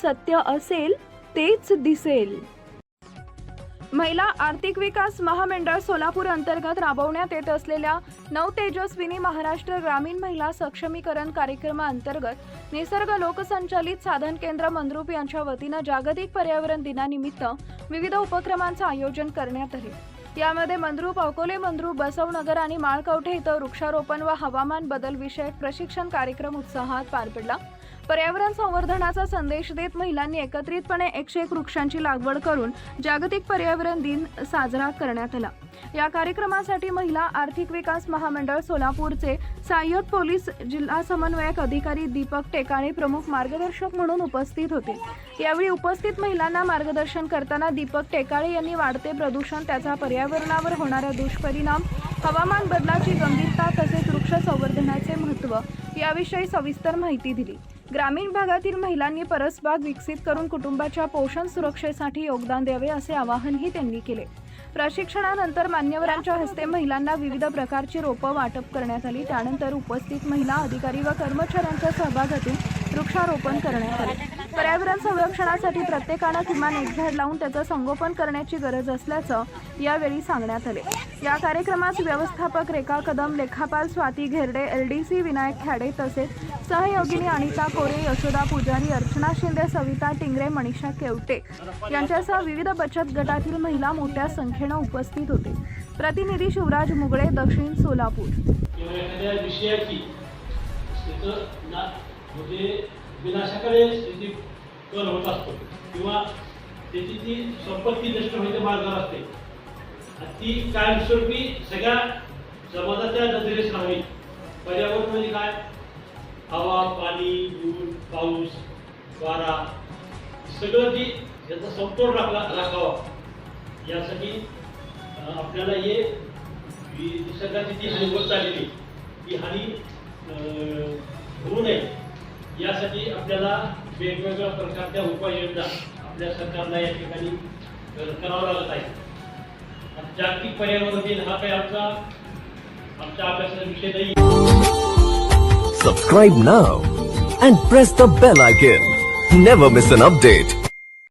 सत्य असेल तेच दिसेल. महिला आर्थिक विकास महामंडळ सोलापूर अंतर्गत राबवण्यात येत असलेल्या नव तेजस्विनी महाराष्ट्र ग्रामीण महिला सक्षमीकरण कार्यक्रमाअंतर्गत निसर्ग लोकसंचालित साधन केंद्र मंद्रुप यांच्या वतीनं जागतिक पर्यावरण दिनानिमित्त विविध उपक्रमांचं आयोजन करण्यात आले. यामध्ये मंद्रुप, अकोले मंद्रुप, बसवनगर आणि माळकवठे इथं वृक्षारोपण व हवामान बदल विषयक प्रशिक्षण कार्यक्रम उत्साहात पार पडला. पर्यावरण संवर्धनाचा संदेश देत महिलांनी एकत्रितपणे 101 वृक्षांची लागवड करून जागतिक पर्यावरण दिन साजरा करण्यात आला. या कार्यक्रमासाठी महिला आर्थिक विकास महामंडळ सोलापूरचे सहाय्यक पोलीस जिल्हा समन्वयक अधिकारी दीपक टेकाळे प्रमुख मार्गदर्शक म्हणून उपस्थित होते. यावेळी उपस्थित महिलांना मार्गदर्शन करताना दीपक टेकाळे यांनी वाढते प्रदूषण, त्याचा पर्यावरणावर होणारा दुष्परिणाम, हवामान बदलाची गंभीरता तसेच वृक्ष संवर्धनाचे महत्त्व याविषयी सविस्तर माहिती दिली. ग्रामीण भागातील महिलांनी परसबाग विकसित करून कुटुंबाच्या पोषण सुरक्षेसाठी योगदान द्यावे असे आवाहनही त्यांनी केले. प्रशिक्षणानंतर मान्यवरांच्या हस्ते महिलांना विविध प्रकारची रोपं वाटप करण्यात आली. त्यानंतर उपस्थित महिला अधिकारी व कर्मचाऱ्यांच्या सहभागातून वृक्षारोपण करण्यात आले. पर्यावरण संरक्षणासाठी प्रत्येकानं किमान 1 झाड लावून त्याचं संगोपन करण्याची गरज असल्याचं यावेळी सांगण्यात आले. या कार्यक्रमास व्यवस्थापक रेखा कदम, लेखापाल स्वाती घेरडे, LDC विनायक खाडे तसेच सहयोगिनी अनिता कोरे, यशोदा पुजारी, अर्चना शिंदे, सविता टिंगरे, मनीषा केवटे यांच्यासह विविध बचत गटातील महिला मोठ्या संख्येनं उपस्थित होते. प्रतिनिधी शिवराज मुगळे, दक्षिण सोलापूर. विनाशाकडे स्थिती कल होत असतो किंवा त्याची ती संपत्ती नष्ट होण्याच्या मार्गावर असते. ती कायमस्वरूपी सगळ्या समाजाच्या नजरेस राहावी. पर्यावरण म्हणजे काय? हवा, पाणी, ऊन, पाऊस, वारा सगळं ती याचा समतोल राखावा. यासाठी आपल्याला हे निसर्गाची जी हानी होत चाललेली ती हानी होऊ नये यासाठी आपल्याला वेगवेगळ्या प्रकारच्या उपाययोजना आपल्या सरकारला या ठिकाणी करावं लागत आहे. जागतिक पर्यावरण दिन हा काही आमच्या अभ्यासाचा विषय नाही. Subscribe now and press the bell icon. Never miss an update.